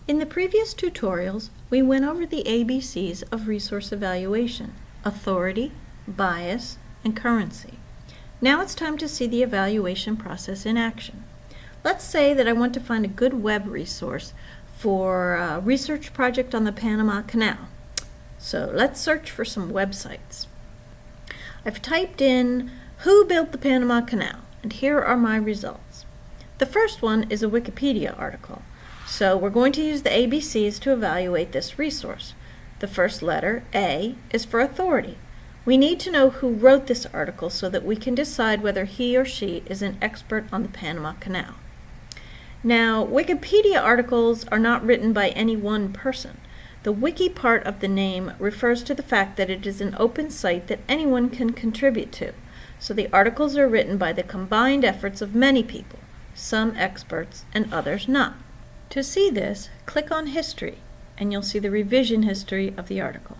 In the previous tutorials, we went over the ABCs of resource evaluation: authority, bias, and currency. Now it's time to see the evaluation process in action. Let's say that I want to find a good web resource for a research project on the Panama Canal. So let's search for some websites. I've typed in "Who built the Panama Canal?" and here are my results. The first one is a Wikipedia article. So we're going to use the ABCs to evaluate this resource. The first letter, A, is for authority. We need to know who wrote this article so that we can decide whether he or she is an expert on the Panama Canal. Now, Wikipedia articles are not written by any one person. The wiki part of the name refers to the fact that it is an open site that anyone can contribute to. So the articles are written by the combined efforts of many people, some experts and others not. To see this, click on History, and you'll see the revision history of the article.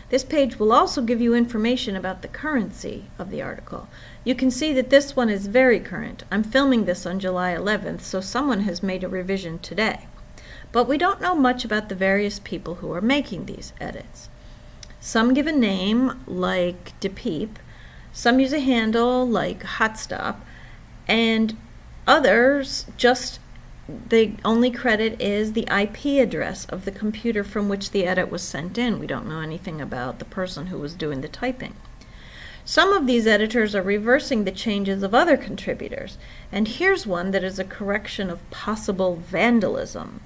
This page will also give you information about the currency of the article. You can see that this one is very current. I'm filming this on July 11th, so someone has made a revision today. But we don't know much about the various people who are making these edits. Some give a name, like DePeep, some use a handle, like Hotstop, and others the only credit is the IP address of the computer from which the edit was sent in. We don't know anything about the person who was doing the typing. Some of these editors are reversing the changes of other contributors, and here's one that is a correction of possible vandalism.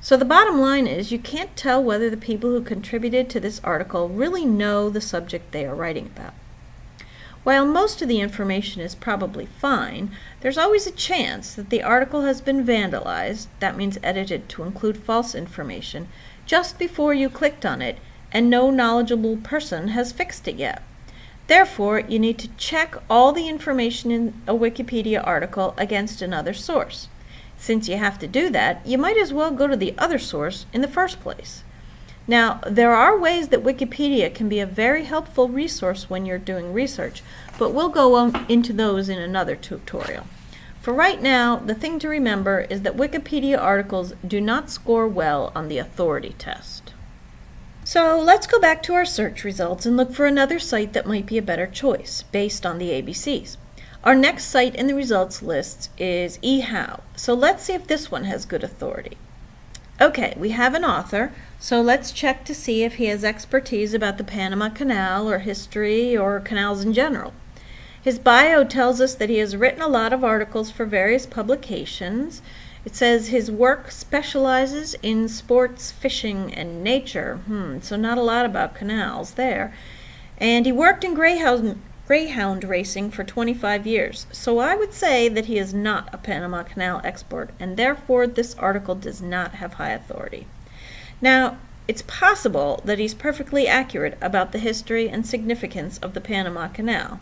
So the bottom line is you can't tell whether the people who contributed to this article really know the subject they are writing about. While most of the information is probably fine, there's always a chance that the article has been vandalized, that means edited to include false information, just before you clicked on it, and no knowledgeable person has fixed it yet. Therefore, you need to check all the information in a Wikipedia article against another source. Since you have to do that, you might as well go to the other source in the first place. Now, there are ways that Wikipedia can be a very helpful resource when you're doing research, but we'll go into those in another tutorial. For right now, the thing to remember is that Wikipedia articles do not score well on the authority test. So let's go back to our search results and look for another site that might be a better choice, based on the ABCs. Our next site in the results list is eHow, so let's see if this one has good authority. Okay, we have an author, so let's check to see if he has expertise about the Panama Canal or history or canals in general. His bio tells us that he has written a lot of articles for various publications. It says his work specializes in sports, fishing, and nature. So not a lot about canals there. And he worked in greyhound racing for 25 years, so I would say that he is not a Panama Canal expert, and therefore this article does not have high authority. Now, it's possible that he's perfectly accurate about the history and significance of the Panama Canal,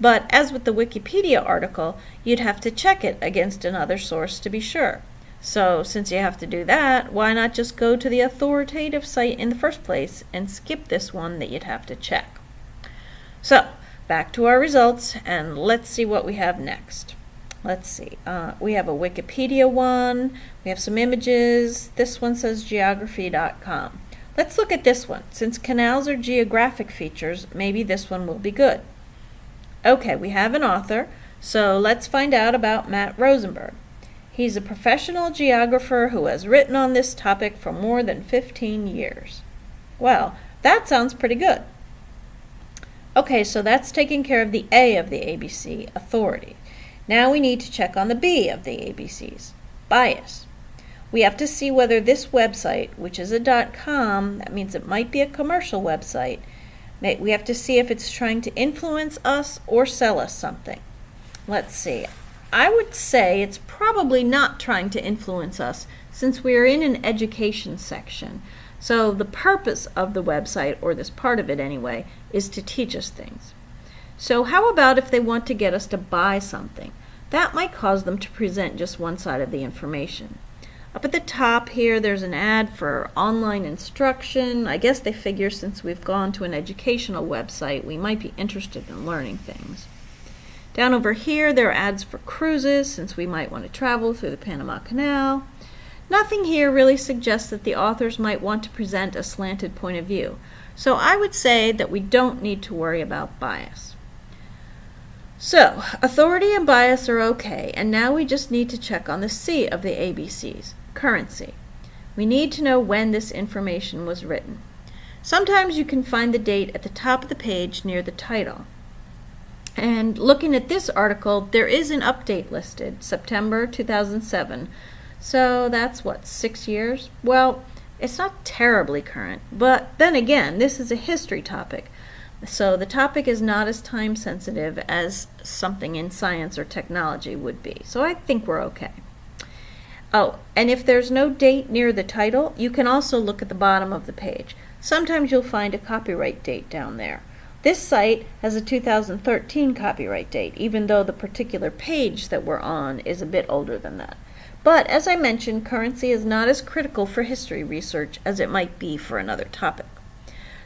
but as with the Wikipedia article, you'd have to check it against another source to be sure. So, since you have to do that, why not just go to the authoritative site in the first place and skip this one that you'd have to check? So, back to our results, and let's see what we have next. Let's see. We have a Wikipedia one. We have some images. This one says geography.com. Let's look at this one. Since canals are geographic features, maybe this one will be good. Okay, we have an author, so let's find out about Matt Rosenberg. He's a professional geographer who has written on this topic for more than 15 years. Well, that sounds pretty good. Okay, so that's taking care of the A of the ABC, authority. Now we need to check on the B of the ABCs, bias. We have to see whether this website, which is a .com, that means it might be a commercial website, we have to see if it's trying to influence us or sell us something. Let's see. I would say it's probably not trying to influence us since we are in an education section. So the purpose of the website, or this part of it anyway, is to teach us things. So how about if they want to get us to buy something? That might cause them to present just one side of the information. Up at the top here, there's an ad for online instruction. I guess they figure since we've gone to an educational website, we might be interested in learning things. Down over here, there are ads for cruises, since we might want to travel through the Panama Canal. Nothing here really suggests that the authors might want to present a slanted point of view, so I would say that we don't need to worry about bias. So, authority and bias are okay, and now we just need to check on the C of the ABCs, currency. We need to know when this information was written. Sometimes you can find the date at the top of the page near the title. And looking at this article, there is an update listed, September 2007. So that's what, 6 years? Well, it's not terribly current, but then again, this is a history topic. So the topic is not as time sensitive as something in science or technology would be. So I think we're okay. Oh, and if there's no date near the title, you can also look at the bottom of the page. Sometimes you'll find a copyright date down there. This site has a 2013 copyright date, even though the particular page that we're on is a bit older than that. But as I mentioned, currency is not as critical for history research as it might be for another topic.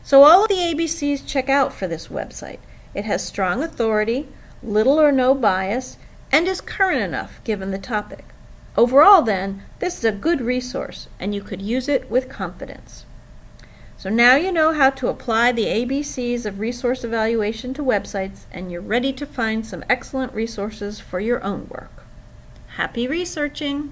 So all of the ABCs check out for this website. It has strong authority, little or no bias, and is current enough given the topic. Overall then, this is a good resource, and you could use it with confidence. So now you know how to apply the ABCs of resource evaluation to websites, and you're ready to find some excellent resources for your own work. Happy researching!